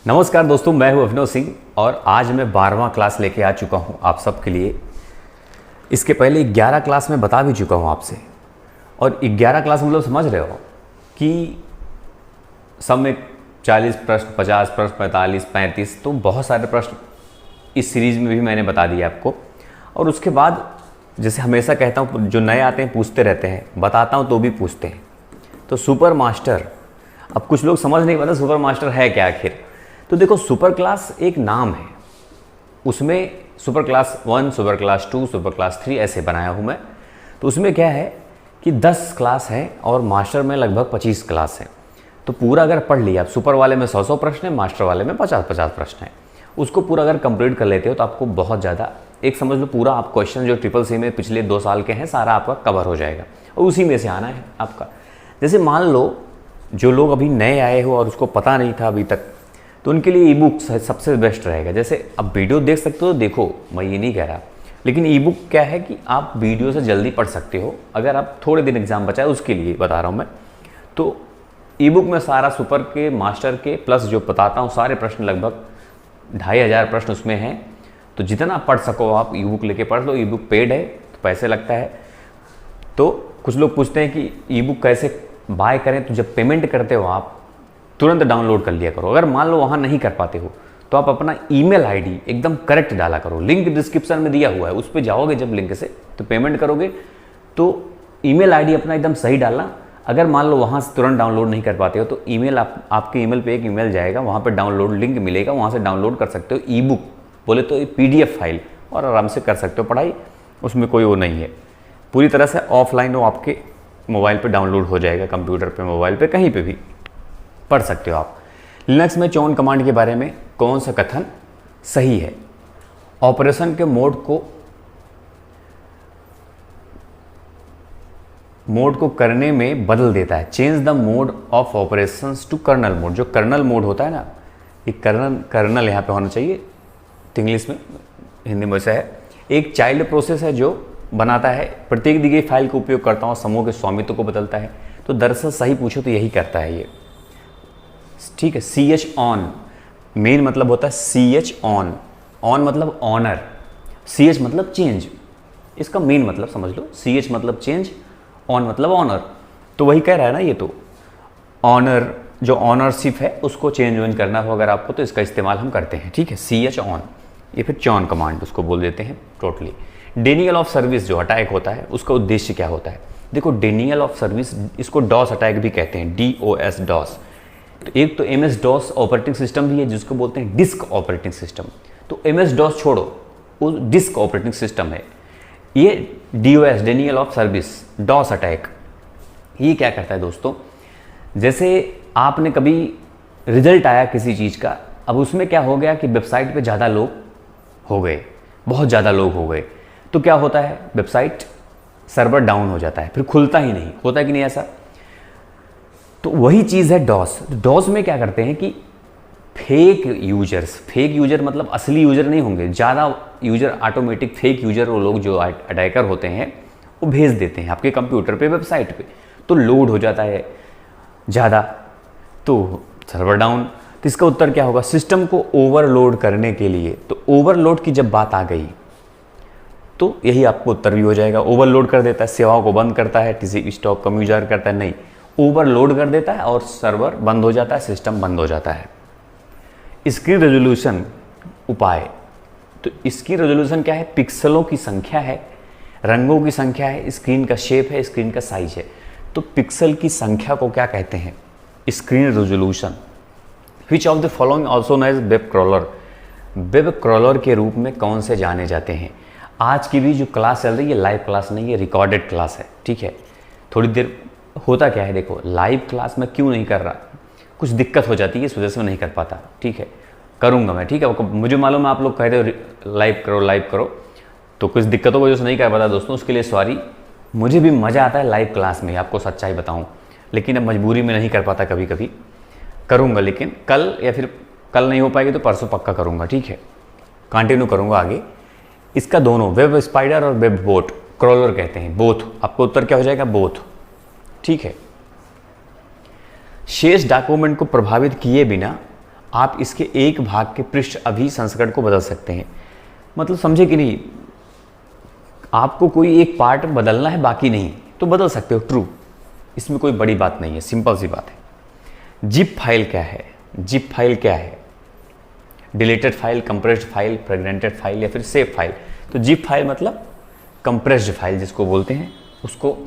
नमस्कार दोस्तों, मैं हूं अभिनव सिंह और आज मैं 12वां क्लास लेके आ चुका हूं आप सबके लिए। इसके पहले 11 क्लास में बता भी चुका हूं आपसे, और 11 क्लास मतलब समझ रहे हो कि सब में 40 प्रश्न, 50 प्रश्न, 45, 35, तो बहुत सारे प्रश्न इस सीरीज़ में भी मैंने बता दिए आपको। और उसके बाद जैसे हमेशा कहता हूँ, जो नए आते हैं पूछते रहते हैं, बताता हूँ तो भी पूछते हैं। तो सुपर मास्टर, अब कुछ लोग समझ नहीं पाते सुपर मास्टर है क्या आखिर। तो देखो, सुपर क्लास एक नाम है, उसमें super class 1, super class 2, super class 3 ऐसे बनाया हूँ मैं। तो उसमें क्या है कि 10 क्लास है और मास्टर में लगभग 25 क्लास है। तो पूरा अगर पढ़ लिया, आप सुपर वाले में 100 प्रश्न है, मास्टर वाले में 50 प्रश्न है, उसको पूरा अगर कंप्लीट कर लेते हो तो आपको बहुत ज़्यादा, एक समझ लो पूरा आप क्वेश्चन जो ट्रिपल सी में पिछले 2 साल के हैं सारा आपका कवर हो जाएगा और उसी में से आना है आपका। जैसे मान लो जो लोग अभी नए आए हो और उसको पता नहीं था अभी तक, तो उनके लिए ई बुक सबसे बेस्ट रहेगा। जैसे अब वीडियो देख सकते हो, देखो मैं ये नहीं कह रहा, लेकिन ई बुक क्या है कि आप वीडियो से जल्दी पढ़ सकते हो। अगर आप थोड़े दिन एग्जाम बचा है उसके लिए बता रहा हूँ मैं। तो ई बुक में सारा सुपर के, मास्टर के प्लस जो बताता हूँ सारे प्रश्न, लगभग 2500 प्रश्न उसमें हैं। तो जितना पढ़ सको आप ई बुक लेके पढ़ लो। ई बुक पेड है तो पैसे लगता है। तो कुछ लोग पूछते हैं कि ई बुक कैसे बाय करें, तो जब पेमेंट करते हो आप तुरंत डाउनलोड कर लिया करो। अगर मान लो वहाँ नहीं कर पाते हो तो आप अपना ईमेल आईडी एकदम करेक्ट डाला करो। लिंक डिस्क्रिप्शन में दिया हुआ है, उस पर जाओगे जब लिंक से तो पेमेंट करोगे तो ईमेल आईडी अपना एकदम सही डालना। अगर मान लो वहाँ से तुरंत डाउनलोड नहीं कर पाते हो तो ईमेल आपके ईमेल पे एक ईमेल जाएगा, वहाँ पे डाउनलोड लिंक मिलेगा, वहाँ से डाउनलोड कर सकते हो ई बुक, बोले तो PDF फाइल, और आराम से कर सकते हो पढ़ाई। उसमें कोई वो नहीं है, पूरी तरह से ऑफलाइन वो आपके मोबाइल पे डाउनलोड हो जाएगा, कंप्यूटर पे, मोबाइल पे, कहीं पे भी पढ़ सकते हो आप। लिनक्स में चौन कमांड के बारे में कौन सा कथन सही है? ऑपरेशन के मोड को करने में बदल देता है। Change the mode of operations to kernel mode. जो कर्नल मोड होता है ना, ये कर्नल यहाँ पे होना चाहिए, इंग्लिश में, हिंदी में वैसा है। एक चाइल्ड प्रोसेस है जो बनाता है, प्रत्येक दी गई फाइल का उपयोग करता हूँ, समूह के स्वामित्व को बदलता है। तो दरअसल सही पूछो तो यही करता है ये, ठीक है। CH ऑन, मेन मतलब होता है CH ऑन। ऑन मतलब ऑनर, CH मतलब चेंज, इसका मेन मतलब समझ लो। CH मतलब चेंज, ऑन मतलब ऑनर। तो वही कह रहा है ना ये। तो ऑनर, जो ऑनरशिप है उसको चेंज वेंज करना हो अगर आपको, तो इसका इस्तेमाल हम करते हैं, ठीक है। CH ऑन, ये फिर चौन कमांड उसको बोल देते हैं टोटली। डेनियल ऑफ सर्विस जो अटैक होता है, उसका उद्देश्य क्या होता है? देखो, डेनियल ऑफ सर्विस, इसको डॉस अटैक भी कहते हैं, DOS, डॉस। तो एक तो MS DOS ऑपरेटिंग सिस्टम भी है जिसको बोलते हैं डिस्क ऑपरेटिंग सिस्टम। तो MS DOS छोड़ो, वो डिस्क ऑपरेटिंग सिस्टम है। ये DOS, denial of service, DOS attack, ये क्या करता है दोस्तों? जैसे आपने कभी रिजल्ट आया किसी चीज़ का, अब उसमें क्या हो गया कि वेबसाइट पे ज़्यादा लोग हो गए, बहुत ज़्यादा लोग हो गए, तो क्या होता है, वेबसाइट सर्वर डाउन हो जाता है, फिर खुलता ही नहीं, होता है कि नहीं ऐसा? तो वही चीज़ है डॉस। डॉस में क्या करते हैं कि फेक यूजर मतलब असली यूजर नहीं होंगे, ज़्यादा यूजर, ऑटोमेटिक फेक यूजर, वो लोग जो अटैकर होते हैं वो भेज देते हैं आपके कंप्यूटर पे, वेबसाइट पे, तो लोड हो जाता है ज़्यादा, तो सर्वर डाउन। तो इसका उत्तर क्या होगा? सिस्टम को ओवरलोड करने के लिए, तो ओवरलोड की जब बात आ गई तो यही आपको उत्तर भी हो जाएगा। ओवरलोड कर देता है, सेवाओं को बंद करता है, किसी स्टॉक कम यूजर करता है, नहीं, ओवरलोड कर देता है और सर्वर बंद हो जाता है, सिस्टम बंद हो जाता है। स्क्रीन रेजोल्यूशन उपाय, तो स्क्रीन रेजोल्यूशन क्या है? पिक्सलों की संख्या है, रंगों की संख्या है, स्क्रीन का शेप है, स्क्रीन का साइज है। तो पिक्सल की संख्या को क्या कहते हैं? Screen resolution. Which of the following also known as web crawler. Web crawler के रूप में कौन से जाने जाते हैं? आज की भी जो क्लास चल रही है, लाइव क्लास नहीं है, रिकॉर्डेड क्लास है, ठीक है। थोड़ी देर होता क्या है, देखो लाइव क्लास में क्यों नहीं कर रहा, कुछ दिक्कत हो जाती है, इस वजह से मैं नहीं कर पाता, ठीक है। करूँगा मैं, ठीक है। मुझे मालूम है आप लोग कहते हो लाइव करो, तो कुछ दिक्कतों की वजह से नहीं कर पाता दोस्तों, उसके लिए सॉरी। मुझे भी मज़ा आता है लाइव क्लास में, आपको सच्चाई बताऊँ, लेकिन अब मजबूरी में नहीं कर पाता, कभी कभी करूँगा, लेकिन कल या फिर कल नहीं हो पाएगी तो परसों पक्का करूँगा, ठीक है। कंटिन्यू करूँगा आगे। इसका दोनों, वेब स्पाइडर और वेब बोट क्रॉलर कहते हैं, बोथ। आपको उत्तर क्या हो जाएगा? बोथ, ठीक है। शेष डॉक्यूमेंट को प्रभावित किए बिना आप इसके एक भाग के पृष्ठ अभिसंस्करण को बदल सकते हैं। मतलब समझे कि नहीं, आपको कोई एक पार्ट बदलना है बाकी नहीं, तो बदल सकते हो, ट्रू, इसमें कोई बड़ी बात नहीं है, सिंपल सी बात है। जिप फाइल क्या है? जिप फाइल क्या है? Deleted file, compressed file, fragmented file या फिर सेव फाइल। तो जिप फाइल मतलब कंप्रेस्ड फाइल जिसको बोलते हैं, उसको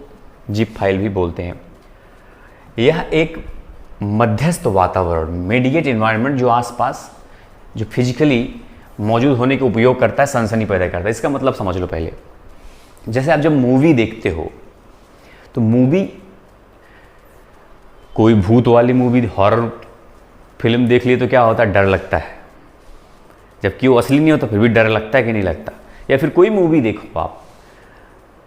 जिप फाइल भी बोलते हैं। यह एक मध्यस्थ वातावरण, मीडिएट इन्वायरमेंट, जो आसपास जो फिजिकली मौजूद होने के उपयोग करता है, सनसनी पैदा करता है। इसका मतलब समझ लो पहले, जैसे आप जब मूवी देखते हो तो मूवी, कोई भूत वाली मूवी, हॉरर फिल्म देख लिए तो क्या होता है, डर लगता है, जबकि वो असली नहीं होता फिर भी डर लगता है कि नहीं लगता। या फिर कोई मूवी देखो आप,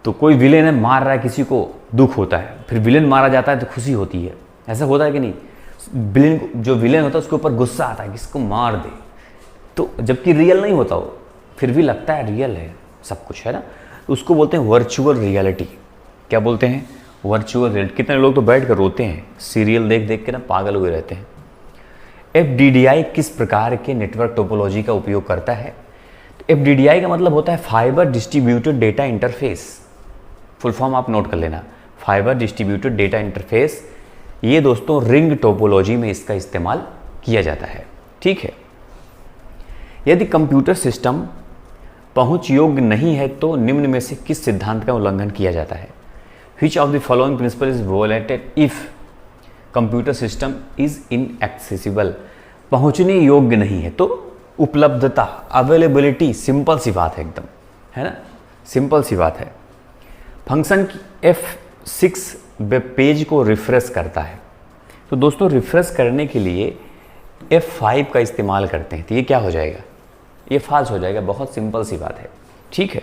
तो कोई विलेन है मार रहा है किसी को, दुख होता है, फिर विलेन मारा जाता है तो खुशी होती है, ऐसा होता है कि नहीं? विलेन, जो विलेन होता है उसके ऊपर गुस्सा आता है कि इसको मार दे, तो जबकि रियल नहीं होता वो, फिर भी लगता है रियल है सब कुछ, है ना? तो उसको बोलते हैं वर्चुअल रियलिटी। क्या बोलते हैं? Virtual reality. कितने लोग तो बैठ कर रोते हैं सीरियल देख देख के ना, पागल हुए रहते हैं। FDDI किस प्रकार के नेटवर्क टोपोलॉजी का उपयोग करता है? तो FDDI का मतलब होता है fibre distributed data interface. Full form आप नोट कर लेना, फाइबर डिस्ट्रीब्यूटेड डेटा इंटरफेस। ये दोस्तों रिंग टोपोलॉजी में इसका इस्तेमाल किया जाता है, ठीक है। यदि कंप्यूटर सिस्टम पहुंच योग्य नहीं है तो निम्न में से किस सिद्धांत का उल्लंघन किया जाता है? Which of the following principle is violated if computer system is inaccessible? पहुंचने योग्य नहीं है तो उपलब्धता, अवेलेबिलिटी, सिंपल सी बात है एकदम, है ना, सिंपल सी बात है। फंक्शन की F6 वेब पेज को रिफ्रेश करता है, तो दोस्तों रिफ्रेश करने के लिए F5 का इस्तेमाल करते हैं, तो ये क्या हो जाएगा? ये फाल्स हो जाएगा। बहुत सिंपल सी बात है, ठीक है।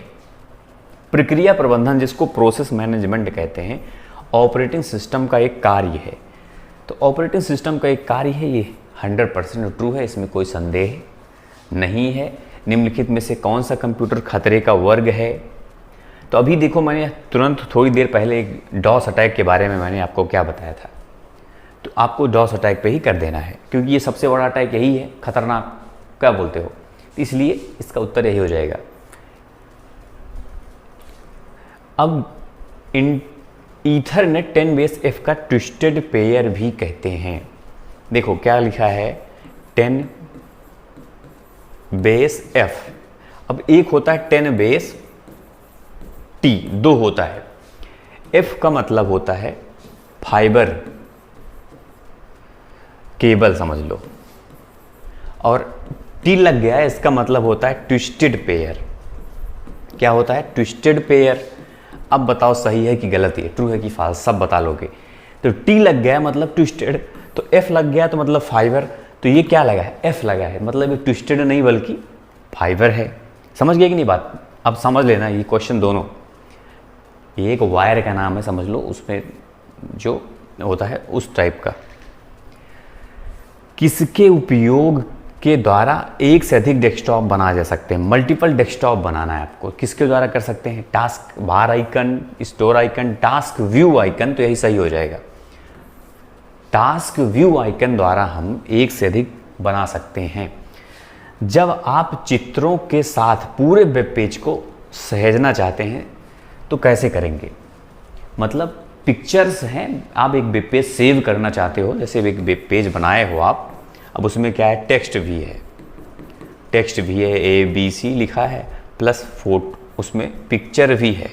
प्रक्रिया प्रबंधन, जिसको प्रोसेस मैनेजमेंट कहते हैं, ऑपरेटिंग सिस्टम का एक कार्य है। तो ऑपरेटिंग सिस्टम का एक कार्य है, ये 100% ट्रू है, इसमें कोई संदेह नहीं है। निम्नलिखित में से कौन सा कंप्यूटर खतरे का वर्ग है? तो अभी देखो, मैंने तुरंत थोड़ी देर पहले एक डॉस अटैक के बारे में मैंने आपको क्या बताया था, तो आपको डॉस अटैक पे ही कर देना है, क्योंकि ये सबसे बड़ा अटैक यही है, खतरनाक, क्या बोलते हो, इसलिए इसका उत्तर यही हो जाएगा। अब ईथरनेट 10 बेस F का ट्विस्टेड पेयर भी कहते हैं। देखो क्या लिखा है, 10 बेस F। अब एक होता है 10 बेस T, 2 होता है। F का मतलब होता है फाइबर केबल समझ लो, और T लग गया है, इसका मतलब होता है ट्विस्टेड पेयर। क्या होता है? Twisted pair. अब बताओ सही है कि गलत है, ट्रू है कि फॉल्स, सब बता लोगे। तो T लग गया मतलब ट्विस्टेड, तो F लग गया तो मतलब फाइबर, तो ये क्या लगा है? F लगा है, मतलब ये ट्विस्टेड नहीं बल्कि फाइबर है। समझ गए कि नहीं बात? अब समझ लेना ये क्वेश्चन दोनों, ये एक वायर का नाम है, समझ लो, उसमें जो होता है उस टाइप का। किसके उपयोग के द्वारा एक से अधिक डेस्कटॉप बनाए जा सकते हैं? मल्टीपल डेस्कटॉप बनाना है आपको, किसके द्वारा कर सकते हैं? Task bar icon, store icon, task view icon, तो यही सही हो जाएगा। टास्क व्यू आइकन द्वारा हम एक से अधिक बना सकते हैं। जब आप चित्रों के साथ पूरे वेब पेज को सहेजना चाहते हैं तो कैसे करेंगे? मतलब पिक्चर्स हैं, आप एक वेब पेज सेव करना चाहते हो, जैसे एक वेब पेज बनाए हो आप, अब उसमें क्या है? टेक्स्ट भी है, टेक्स्ट भी है, ABC लिखा है, प्लस फोटो, उसमें पिक्चर भी है,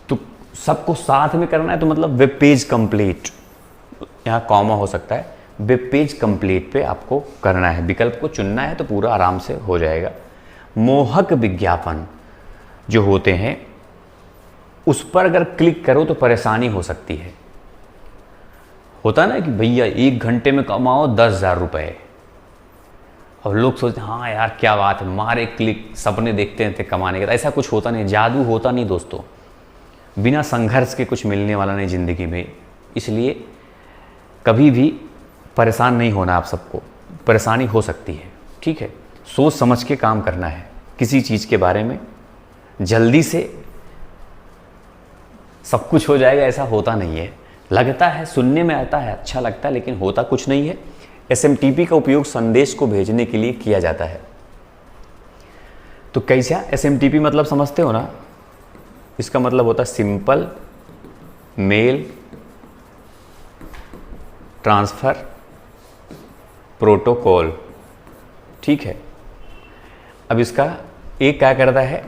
तो सबको साथ में करना है, तो मतलब वेब पेज कंप्लीट, यहाँ कॉमा हो सकता है, वेब पेज कंप्लीट पे आपको करना है, विकल्प को चुनना है, तो पूरा आराम से हो जाएगा। मोहक विज्ञापन जो होते हैं उस पर अगर क्लिक करो तो परेशानी हो सकती है। होता ना कि भैया 1 घंटे में कमाओ 10,000 रुपये, और लोग सोचते हैं हाँ यार क्या बात है, मारे क्लिक, सपने देखते थे कमाने का। ऐसा कुछ होता नहीं, जादू होता नहीं दोस्तों, बिना संघर्ष के कुछ मिलने वाला नहीं ज़िंदगी में। इसलिए कभी भी परेशान नहीं होना, आप सबको परेशानी हो सकती है, ठीक है। सोच समझ के काम करना है किसी चीज़ के बारे में, जल्दी से सब कुछ हो जाएगा ऐसा होता नहीं है। लगता है, सुनने में आता है, अच्छा लगता है, लेकिन होता कुछ नहीं है। SMTP का उपयोग संदेश को भेजने के लिए किया जाता है। तो कैसा SMTP मतलब समझते हो ना? इसका मतलब होता है सिंपल मेल ट्रांसफर प्रोटोकॉल। ठीक है, अब इसका एक क्या करता है,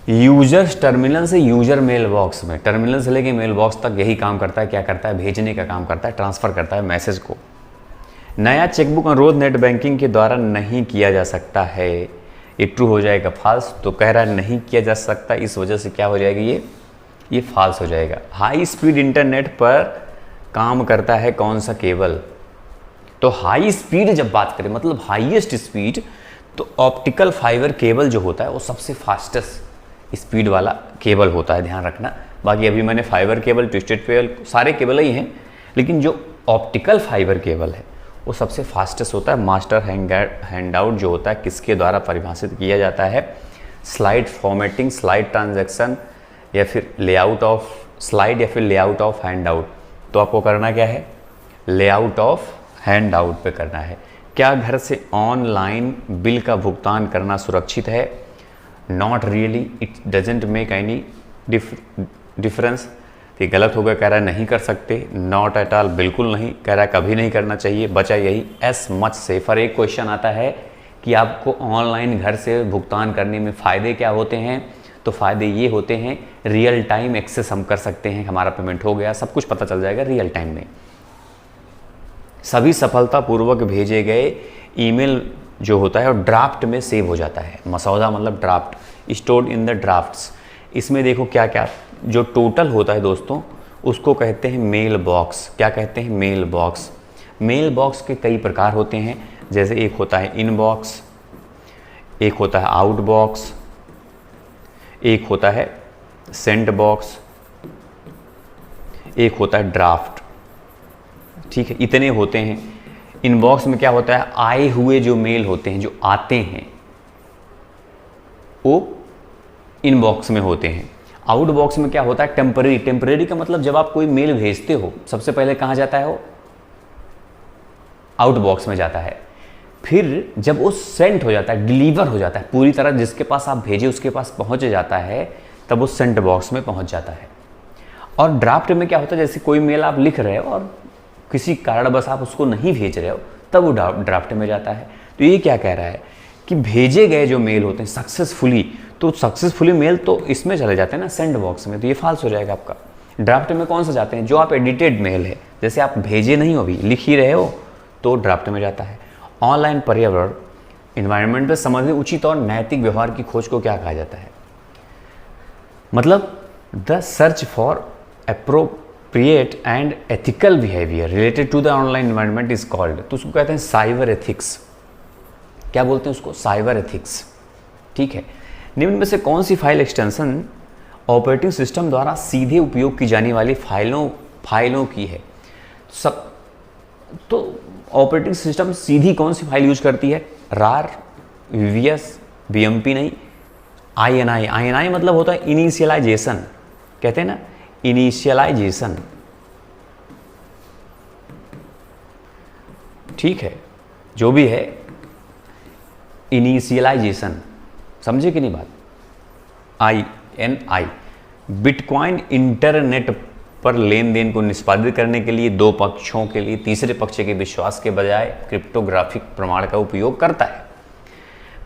यूजर्स टर्मिनल से यूजर मेल बॉक्स में, टर्मिनल से लेके मेल बॉक्स तक यही काम करता है। क्या करता है? भेजने का काम करता है, ट्रांसफर करता है मैसेज को। नया चेकबुक अनुरोध नेट बैंकिंग के द्वारा नहीं किया जा सकता है। ये ट्रू हो जाएगा फॉल्स। तो कह रहा है नहीं किया जा सकता, इस वजह से क्या हो जाएगी, ये फॉल्स हो जाएगा। हाई स्पीड इंटरनेट पर काम करता है कौन सा केबल? तो हाई स्पीड जब बात करें मतलब हाईएस्ट स्पीड, तो ऑप्टिकल फाइबर केबल जो होता है वो सबसे फास्टेस्ट स्पीड वाला केबल होता है, ध्यान रखना। बाकी अभी मैंने फाइबर केबल, ट्विस्टेड केबल, सारे केबल ही हैं, लेकिन जो ऑप्टिकल फाइबर केबल है वो सबसे फास्टेस्ट होता है। मास्टर हैंडआउट जो होता है किसके द्वारा परिभाषित किया जाता है? स्लाइड फॉर्मेटिंग, स्लाइड ट्रांजैक्शन, या फिर लेआउट ऑफ स्लाइड, या फिर लेआउट ऑफ हैंडआउट। तो आपको करना क्या है? लेआउट ऑफ हैंडआउट पे करना है। क्या घर से ऑनलाइन बिल का भुगतान करना सुरक्षित है? Not really, it doesn't make any difference. ये गलत हो गया, कह रहा है नहीं कर सकते। नॉट एट ऑल, बिल्कुल नहीं, कह रहा है कभी नहीं करना चाहिए। बचा यही एस मच सेफर। एक क्वेश्चन आता है कि आपको ऑनलाइन घर से भुगतान करने में फ़ायदे क्या होते हैं? तो फ़ायदे ये होते हैं, रियल टाइम एक्सेस हम कर सकते हैं, हमारा पेमेंट हो गया, सब कुछ पता चल जाएगा रियल टाइम में। सभी सफलतापूर्वक भेजे गए ईमेल जो होता है वो ड्राफ्ट में सेव हो जाता है। मसौदा मतलब draft, stored in the drafts. इसमें देखो क्या क्या जो टोटल होता है दोस्तों, उसको कहते हैं मेल बॉक्स। क्या कहते हैं? Mail box. मेल बॉक्स के कई प्रकार होते हैं, जैसे एक होता है इनबॉक्स, एक होता है आउट बॉक्स, एक होता है सेंड बॉक्स, एक होता है ड्राफ्ट। ठीक है, इतने होते हैं। इनबॉक्स में क्या होता है? आए हुए जो मेल होते हैं, जो आते हैं, वो इनबॉक्स में होते हैं। आउट बॉक्स में क्या होता है? टेम्परेरी। टेम्परेरी का मतलब जब आप कोई मेल भेजते हो सबसे पहले कहाँ जाता है वो? आउट बॉक्स में जाता है। फिर जब वो सेंड हो जाता है, डिलीवर हो जाता है, पूरी तरह जिसके पास आप भेजे उसके पास पहुंच जाता है, तब वो सेंड बॉक्स में पहुंच जाता है। और ड्राफ्ट में क्या होता है? जैसे कोई मेल आप लिख रहे हो और किसी कारण बस आप उसको नहीं भेज रहे हो, तब वो ड्राफ्ट में जाता है। तो ये क्या कह रहा है कि भेजे गए जो मेल होते हैं सक्सेसफुली, तो सक्सेसफुली मेल तो इसमें चले जाते हैं ना, सेंड बॉक्स में। तो ये फॉल्स हो जाएगा आपका। ड्राफ्ट में कौन सा जाते हैं? जो आप एडिटेड मेल है, जैसे आप भेजे नहीं हो, अभी लिख ही रहे हो, तो ड्राफ्ट में जाता है। ऑनलाइन पर्यावरण इन्वायरमेंट में समझने उचित और नैतिक व्यवहार की खोज को क्या कहा जाता है? मतलब the search for appropriate and ethical behaviour related to the online environment is called. तो उसको कहते हैं साइबर एथिक्स। क्या बोलते हैं उसको? Cyber ethics. ठीक है, निम्न में से कौन सी फाइल एक्सटेंशन ऑपरेटिंग सिस्टम द्वारा सीधे उपयोग की जाने वाली फाइलों की है? सब तो ऑपरेटिंग सिस्टम सीधी कौन सी फाइल यूज करती है? रार, वीवीएस, बीएमपी नहीं, आईएनआई। आईएनआई मतलब होता है इनिशियलाइजेशन, कहते हैं ना इनिशियलाइजेशन। ठीक है, जो भी है इनिशियलाइजेशन, समझे कि नहीं बात? INI। बिटकॉइन इंटरनेट पर लेन देन को निष्पादित करने के लिए दो पक्षों के लिए तीसरे पक्ष के विश्वास के बजाय क्रिप्टोग्राफिक प्रमाण का उपयोग करता है।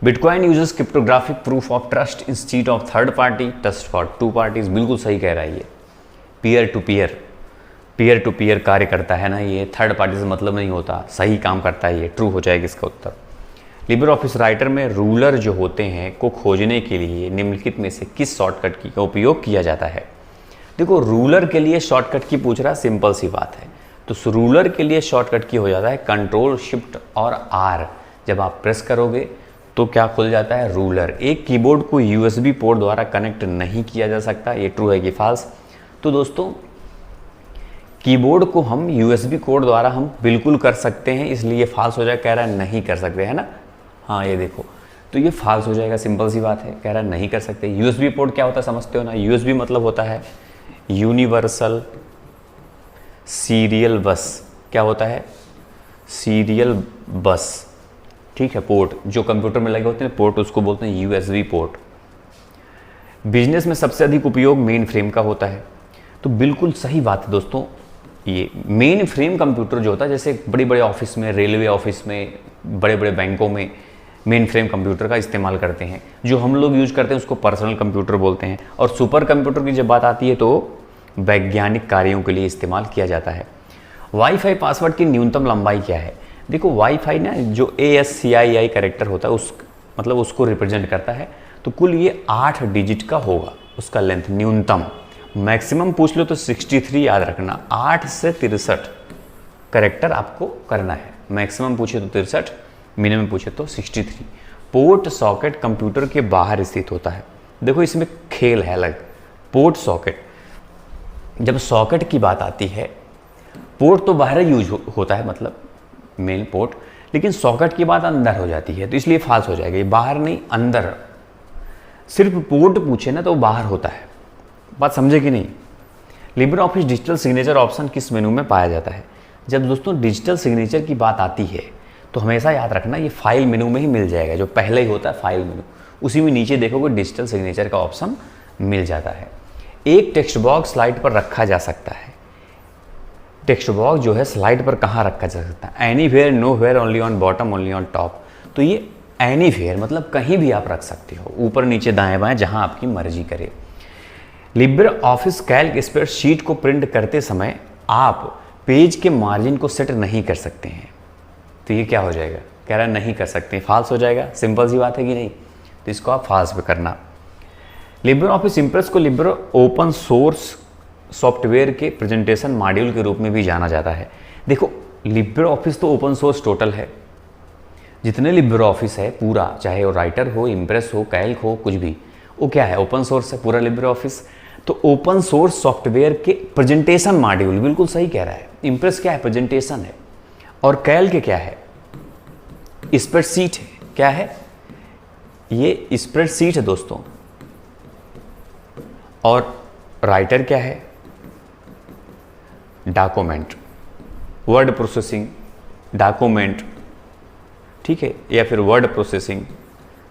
Bitcoin uses cryptographic proof of trust instead of third party trust for two parties. बिल्कुल सही कह रहा है ये। पीयर टू पीयर कार्य करता है ना ये, थर्ड पार्टी से मतलब नहीं होता, सही काम करता है ये। ट्रू हो जाएगा इसका उत्तर। लिबर ऑफिस राइटर में रूलर जो होते हैं को खोजने के लिए निम्नलिखित में से किस शॉर्टकट की का उपयोग किया जाता है? देखो, रूलर के लिए शॉर्टकट की पूछ रहा है, सिंपल सी बात है। तो रूलर के लिए शॉर्टकट की हो जाता है कंट्रोल शिफ्ट और R। जब आप प्रेस करोगे तो क्या खुल जाता है? रूलर। एक कीबोर्ड को USB पोर्ट द्वारा कनेक्ट नहीं किया जा सकता, ये ट्रू है कि फॉल्स? तो दोस्तों कीबोर्ड को हम USB कोड द्वारा हम बिल्कुल कर सकते हैं, इसलिए फॉल्स हो जाएगा। कह रहा है नहीं कर सकते, है ना? हाँ, ये देखो, तो ये फॉल्स हो जाएगा, सिंपल सी बात है। कह रहा है नहीं कर सकते। USB पोर्ट क्या होता है समझते हो ना? USB मतलब होता है यूनिवर्सल सीरियल बस। क्या होता है? सीरियल बस, ठीक है। पोर्ट जो कंप्यूटर में लगे होते हैं पोर्ट, उसको बोलते हैं यूएसबी पोर्ट। बिजनेस में सबसे अधिक उपयोग मेन फ्रेम का होता है। तो बिल्कुल सही बात है दोस्तों, ये मेन फ्रेम कंप्यूटर जो होता है, जैसे बड़े बड़े ऑफिस में, रेलवे ऑफिस में, बड़े बड़े बैंकों में मेन फ्रेम कंप्यूटर का इस्तेमाल करते हैं। जो हम लोग यूज करते हैं उसको पर्सनल कंप्यूटर बोलते हैं। और सुपर कंप्यूटर की जब बात आती है तो वैज्ञानिक कार्यों के लिए इस्तेमाल किया जाता है। वाईफाई पासवर्ड की न्यूनतम लंबाई क्या है? देखो वाईफाई ना जो ASCII कैरेक्टर होता है मतलब उसको रिप्रेजेंट करता है। तो कुल ये 8 डिजिट का होगा उसका लेंथ न्यूनतम। मैक्सिमम पूछ लो तो 63 याद रखना, 8 से 63 कैरेक्टर आपको करना है। मैक्सिमम पूछे तो 63, मिनिमम पूछे तो 63। पोर्ट सॉकेट कंप्यूटर के बाहर स्थित होता है। देखो इसमें खेल है अलग। पोर्ट सॉकेट, जब सॉकेट की बात आती है, पोर्ट तो बाहर यूज होता है मतलब मेन पोर्ट, लेकिन सॉकेट की बात अंदर हो जाती है तो इसलिए फाल्स हो जाएगा। ये बाहर नहीं अंदर, सिर्फ पोर्ट पूछे ना तो बाहर होता है। बात समझे कि नहीं? Libre office digital signature option किस मेनू में पाया जाता है? जब दोस्तों डिजिटल सिग्नेचर की बात आती है तो हमेशा याद रखना ये फाइल मेनू में ही मिल जाएगा। जो पहले ही होता है फाइल मेनू, उसी में नीचे देखोगे डिजिटल सिग्नेचर का ऑप्शन मिल जाता है। एक टेक्स्ट बॉक्स स्लाइड पर रखा जा सकता है। टेक्स्ट बॉक्स जो है स्लाइड पर कहाँ रखा जा सकता है? Anywhere, nowhere, only on bottom, only on top. तो ये एनीवेयर मतलब कहीं भी आप रख सकते हो, ऊपर नीचे दाएं बाएं जहां आपकी मर्जी करे। लिब्रे ऑफिस कैल्क स्प्रेडशीट को प्रिंट करते समय आप पेज के मार्जिन को सेट नहीं कर सकते हैं। तो ये क्या हो जाएगा? कह रहा है नहीं कर सकते, फाल्स हो जाएगा। सिंपल सी बात है कि नहीं? तो इसको आप फाल्स पे करना। लिब्रे ऑफिस इम्प्रेस को लिब्रे ओपन सोर्स सॉफ्टवेयर के प्रेजेंटेशन मॉड्यूल के रूप में भी जाना जाता है। देखो लिब्रे ऑफिस तो ओपन सोर्स टोटल है, जितने लिब्रे ऑफिस है पूरा, चाहे वो राइटर हो, इम्प्रेस हो, कैल्क हो, कुछ भी, वो क्या है? ओपन सोर्स है पूरा लिब्रे ऑफिस। तो ओपन सोर्स सॉफ्टवेयर के प्रेजेंटेशन मॉड्यूल, बिल्कुल सही कह रहा है। इम्प्रेस क्या है? प्रेजेंटेशन है। और कैल्क क्या है? स्प्रेडशीट है। क्या है? ये स्प्रेडशीट है दोस्तों। और राइटर क्या है? डॉक्यूमेंट, वर्ड प्रोसेसिंग, डॉक्यूमेंट, ठीक है, या फिर वर्ड प्रोसेसिंग।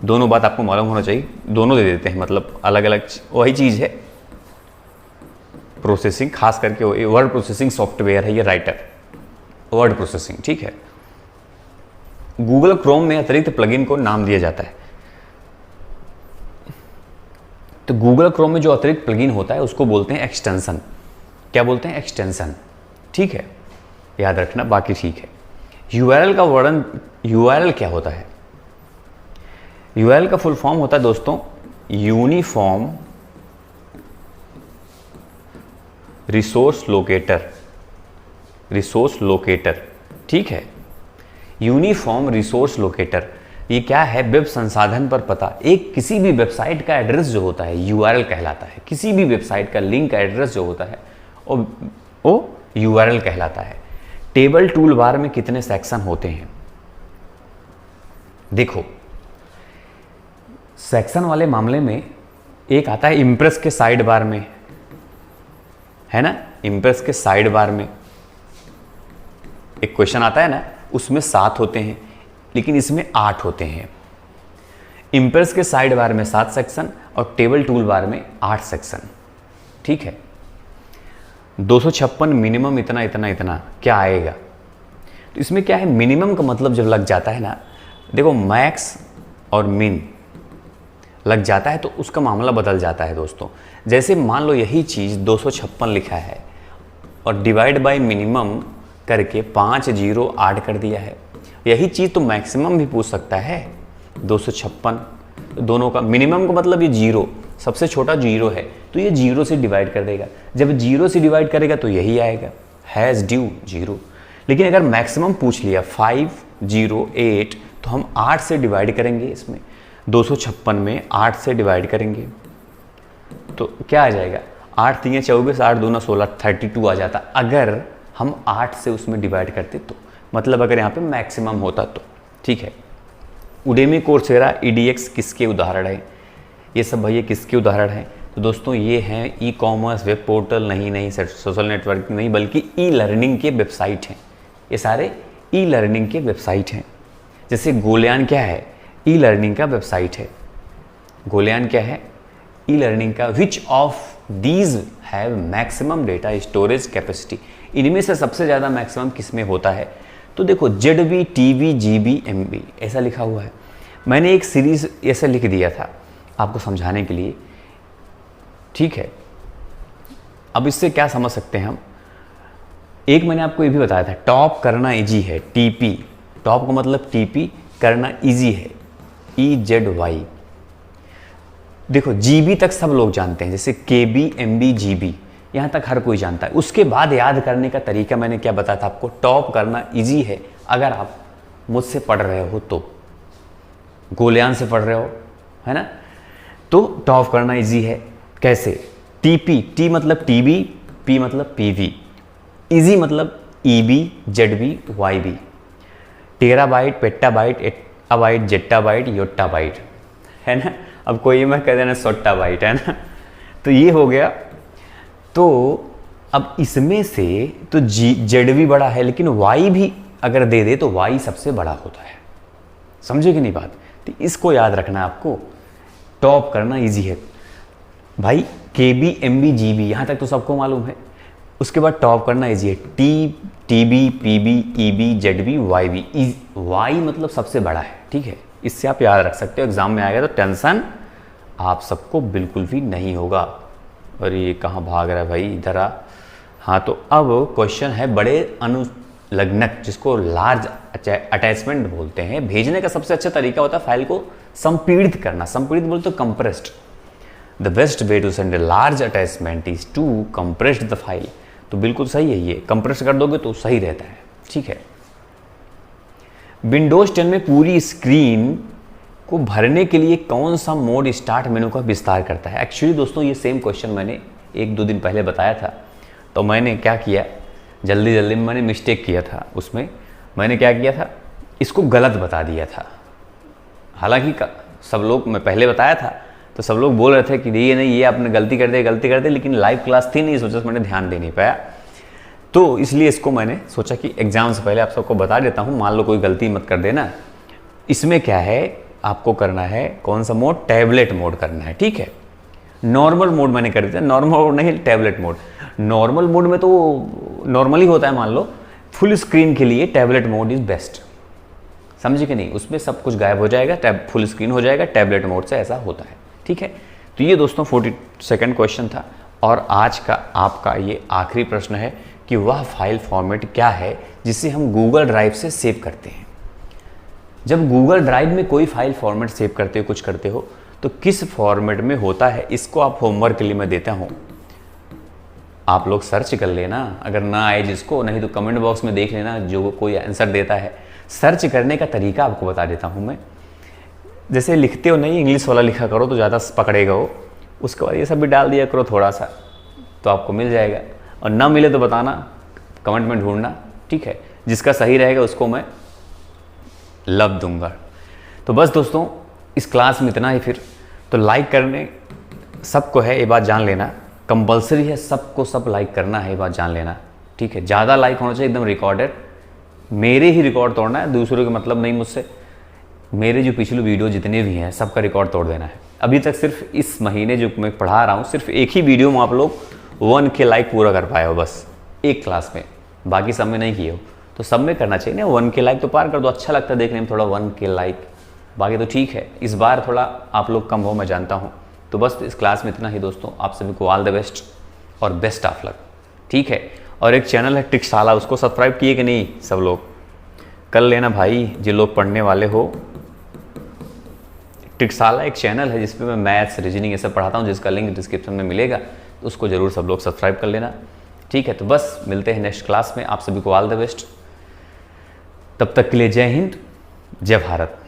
दोनों बात आपको मालूम होना चाहिए, दोनों दे देते हैं, मतलब अलग अलग वही चीज़ है। प्रोसेसिंग खास करके वर्ड प्रोसेसिंग सॉफ्टवेयर है ये राइटर, वर्ड प्रोसेसिंग, ठीक है। गूगल क्रोम में अतिरिक्त प्लगइन को नाम दिया जाता है। तो गूगल क्रोम में जो अतिरिक्त प्लगइन होता है उसको बोलते हैं एक्सटेंशन। क्या बोलते हैं? एक्सटेंशन, ठीक है, याद रखना, बाकी ठीक है। यूआरएल का वर्णन, यूआरएल क्या होता है? यूआरएल का फुल फॉर्म होता है दोस्तों uniform resource locator, resource locator, ठीक है। यूनिफॉर्म रिसोर्स लोकेटर ये क्या है? वेब संसाधन पर पता। एक किसी भी वेबसाइट का एड्रेस जो होता है यूआरएल कहलाता है। किसी भी वेबसाइट का लिंक का एड्रेस जो होता है वो यूआरएल कहलाता है। टेबल टूल बार में कितने सेक्शन होते हैं? देखो सेक्शन वाले मामले में एक आता है इम्प्रेस के साइड बार में, है ना, इम्प्रेस के साइड बार में एक क्वेश्चन आता है ना, उसमें 7 होते हैं, लेकिन इसमें 8 होते हैं। इम्प्रेस के साइड बार में 7 सेक्शन और टेबल टूल बार में 8 सेक्शन, ठीक है। 256 मिनिमम इतना इतना इतना क्या आएगा? तो इसमें क्या है? मिनिमम का मतलब जब लग जाता है ना, देखो मैक्स और मिन लग जाता है तो उसका मामला बदल जाता है दोस्तों। जैसे मान लो यही चीज़ 256 लिखा है और डिवाइड बाय मिनिमम करके 5 0 8 कर दिया है। यही चीज़ तो मैक्सिमम भी पूछ सकता है 256। दोनों का मिनिमम का मतलब ये 0, सबसे छोटा 0 है तो ये 0 से डिवाइड कर देगा। जब 0 से डिवाइड करेगा तो यही आएगा, हैज़ ड्यू 0। लेकिन अगर मैक्सिमम पूछ लिया 5 0 8 तो हम 8 से डिवाइड करेंगे। इसमें 256 में 8 से डिवाइड करेंगे तो क्या आ जाएगा? 8 3 24, 8 2 16, 32 आ जाता अगर हम 8 से उसमें डिवाइड करते तो, मतलब अगर यहाँ पे मैक्सिमम होता तो, ठीक है। उडेमी, कोर्सेरा, EDX किसके उदाहरण है? ये सब भैया किसके उदाहरण हैं? तो दोस्तों ये हैं ई कॉमर्स, वेब पोर्टल नहीं, सोशल नेटवर्किंग नहीं, बल्कि ई लर्निंग के वेबसाइट हैं। ये सारे ई लर्निंग के वेबसाइट हैं। जैसे गोलयान क्या है, ई लर्निंग का वेबसाइट है। गोलयान क्या है, ई लर्निंग का। Which of these have maximum data storage capacity, इनमें से सबसे ज़्यादा मैक्सिमम किस में होता है? तो देखो ZB, TB, GB, MB ऐसा लिखा हुआ है। मैंने एक सीरीज ऐसा लिख दिया था आपको समझाने के लिए, ठीक है। अब इससे क्या समझ सकते हैं हम? एक मैंने आपको ये भी बताया था, टॉप करना इजी है, TP, टॉप का मतलब TP, करना इजी है, EZY। देखो GB तक सब लोग जानते हैं, जैसे KB, MB, GB यहाँ तक हर कोई जानता है। उसके बाद याद करने का तरीका मैंने क्या बताया था आपको? टॉप करना इजी है अगर आप मुझसे पढ़ रहे हो तो, गोलयान से पढ़ रहे हो, है ना, तो टॉप करना इजी है। कैसे? TP, T मतलब TB, P मतलब PV, इजी मतलब EB, ZB, YB, टेराबाइट, पेट्टाबाइट, एट्टाबाइट, जेट्टाबाइट, योट्टाबाइट, है ना। अब कोई मैं कह देना सोट्टाबाइट, है ना। तो ये हो गया। तो अब इसमें से तो ZB बड़ा है, लेकिन Y भी अगर दे दे तो Y सबसे बड़ा होता है। समझे कि नहीं बात? तो इसको याद रखना है आपको, टॉप करना इजी है भाई। KB, MB, GB यहाँ तक तो सबको मालूम है। उसके बाद टॉप करना इजी है, TB, PB, EB, ZB, YB। Y मतलब सबसे बड़ा है, ठीक है। इससे आप याद रख सकते हो, एग्जाम में आएगा तो टेंशन आप सबको बिल्कुल भी नहीं होगा। और ये कहाँ भाग रहा है भाई, इधर आ। हाँ, तो अब क्वेश्चन है बड़े अनुलग्नक, जिसको लार्ज अटैचमेंट बोलते हैं। भेजने का सबसे अच्छा तरीका होता है फाइल को संपीड़ित करना। संपीड़ित बोलते तो compressed. The best way to send a large attachment is to compress the file. तो बिल्कुल सही है, ये कंप्रेस कर दोगे तो सही रहता है, ठीक है। विंडोज 10 में पूरी स्क्रीन को भरने के लिए कौन सा मोड स्टार्ट मेनू का विस्तार करता है? एक्चुअली दोस्तों ये सेम क्वेश्चन मैंने 1-2 दिन पहले बताया था। तो मैंने क्या किया, जल्दी जल्दी में मैंने मिस्टेक किया था। उसमें मैंने क्या किया था, इसको गलत बता दिया था। हालांकि सब लोग, मैं पहले बताया था तो सब लोग बोल रहे थे कि ये नहीं, ये आपने गलती कर दे, लेकिन लाइव क्लास थी नहीं, सोचा मैंने ध्यान दे नहीं पाया। तो इसलिए इसको मैंने सोचा कि एग्जाम से पहले आप सबको बता देता हूँ, मान लो कोई गलती मत कर देना। इसमें क्या है, आपको करना है कौन सा मोड? टैबलेट मोड करना है, ठीक है। नॉर्मल मोड मैंने कर दिया, नॉर्मल मोड नहीं, टैबलेट मोड। नॉर्मल मोड में तो नॉर्मली होता है, मान लो फुल स्क्रीन के लिए टैबलेट मोड इज बेस्ट। समझे कि नहीं? उसमें सब कुछ गायब हो जाएगा, फुल स्क्रीन हो जाएगा। टैबलेट मोड से ऐसा होता है, ठीक है। तो ये दोस्तों 42nd क्वेश्चन था। और आज का आपका ये आखिरी प्रश्न है कि वह फाइल फॉर्मेट क्या है जिसे हम गूगल ड्राइव से सेव करते हैं। जब गूगल ड्राइव में कोई फाइल फॉर्मेट सेव करते हो, कुछ करते हो, तो किस फॉर्मेट में होता है? इसको आप होमवर्क के लिए मैं देता हूँ, आप लोग सर्च कर लेना। अगर ना आए जिसको, नहीं तो कमेंट बॉक्स में देख लेना, जो कोई आंसर देता है। सर्च करने का तरीका आपको बता देता हूँ मैं। जैसे लिखते हो नहीं, इंग्लिश वाला लिखा करो तो ज़्यादा पकड़ेगा वो। उसके बाद ये सब भी डाल दिया करो थोड़ा सा, तो आपको मिल जाएगा। और ना मिले तो बताना, कमेंट में ढूंढना, ठीक है। जिसका सही रहेगा उसको मैं लव दूंगा। तो बस दोस्तों, इस क्लास में इतना ही। फिर तो लाइक करने सबको है, ये बात जान लेना, कंपलसरी है, सबको सब लाइक करना है, ये बात जान लेना, ठीक है। ज़्यादा लाइक होना चाहिए, एकदम रिकॉर्डेड। मेरे ही रिकॉर्ड तोड़ना है, दूसरों का मतलब नहीं मुझसे। मेरे जो पिछले वीडियो जितने भी हैं सबका रिकॉर्ड तोड़ देना है। अभी तक सिर्फ इस महीने जो मैं पढ़ा रहा हूँ, सिर्फ एक ही वीडियो में आप लोग 1K लाइक पूरा कर पाए हो, बस एक क्लास में। बाकी सब में नहीं किए हो, तो सब में करना चाहिए ना। 1K लाइक तो पार कर दो, अच्छा लगता है देखने में थोड़ा 1K लाइक। बाकी तो ठीक है, इस बार थोड़ा आप लोग कम हो, मैं जानता हूँ। तो बस इस क्लास में इतना ही दोस्तों। आप सभी को ऑल द बेस्ट और बेस्ट ऑफ लक, ठीक है। और एक चैनल है ट्रिक्साला, उसको सब्सक्राइब किए कि नहीं? सब लोग कर लेना भाई, जो लोग पढ़ने वाले हो। ट्रिक्साला एक चैनल है जिसपे मैं मैथ्स, रीजनिंग ये सब पढ़ाता हूँ, जिसका लिंक डिस्क्रिप्शन में मिलेगा, तो उसको ज़रूर सब लोग सब्सक्राइब कर लेना, ठीक है। तो बस मिलते हैं नेक्स्ट क्लास में। आप सभी को ऑल द बेस्ट। तब तक के लिए जय हिंद, जय भारत।